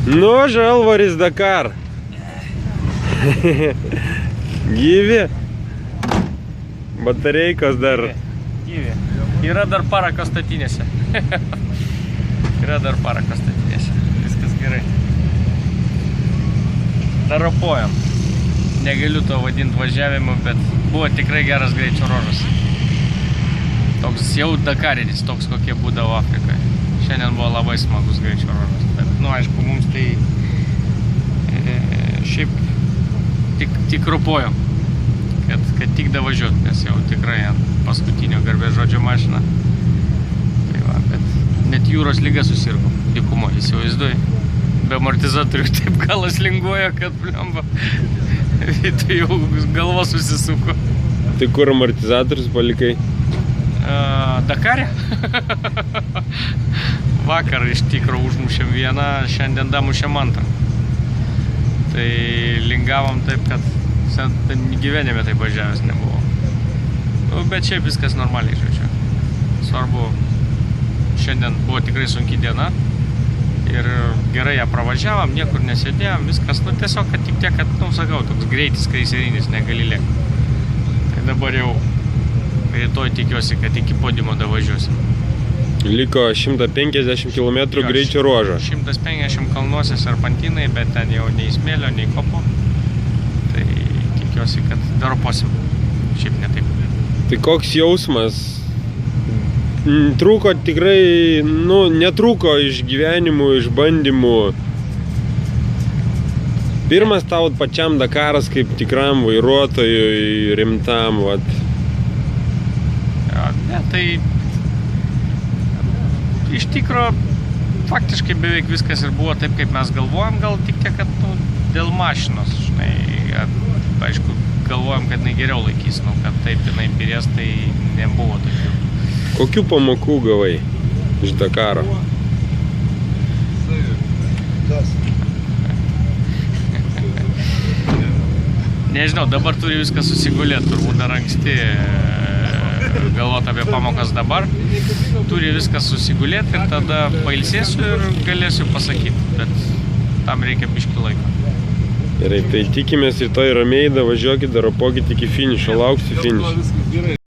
Nu, Žalvaris Dakar. Gyvi. Batareikos dar. Gyvi. Yra dar parako statinėse. Viskas gerai. Dar ropojam. Negaliu to vadinti važiavimu, bet buvo tikrai geras greičio ruožas. Toks jau dakarinis, toks kokie būdavo Afrikoje. Šiandien buvo labai smagus greičio ruožas. Bet, aišku, mums tai šiaip tik ropojom, kad tik davažiuot, nes jau tikrai ant paskutinio garbės žodžio mašina. Tai va, bet net jūros lyga susirgo, dykumo, įsivaizduoji. Be amortizatorių taip galas linguoja, kad blemba. Tai jau galva susisuko. Tai kur amortizatorius palikai? Dakare. Vakar iš tikro užmušėm vieną, šiandien damušėm antrą. Tai lingavom taip, kad gyvenime taip važiavęs nebuvo. Bet šiaip viskas normaliai, žodžiu. Svarbu, šiandien buvo tikrai sunki diena. Ir gerai ją pravažiavom, niekur nesėdėjom, viskas, tiesiog, kad tik tiek, kad, sakau, toks greitis kreiserinis, negali lėkti. Tai dabar jau rytoj tikiuosi, kad iki podiumo davažiuosim. Liko 150 km greičio ruožo. 150 kalnuose serpantinai, bet ten jau nei smėlio, nei kopo. Tai tikiuosi, kad daroposim. Šiaip ne taip. Tai koks jausmas? Trūko tikrai, netrūko išgyvenimų, išbandymų. Pirmas tau pačiam Dakaras kaip tikram vairuotojui, rimtam, vat. Ne, tai iš tikro faktiškai beveik viskas ir buvo taip, kaip mes galvojom, gal tik tiek, kad dėl mašinos, žinai, aišku, galvojom, kad jinai geriau laikys, kad taip jinai birės, tai nebuvo tokių. Kokių pamokų gavai iš Dakaro? Nežinau, dabar turi viską susigulėti, turbūt dar anksti galvoti apie pamokas dabar. Turi viską susigulėti ir tada pailsėsiu ir galėsiu pasakyti, bet tam reikia biškį laiko. Gerai, tai tikimės rytoj ramiai, važiuokit, ropokit iki finišo, lauksiu finišo.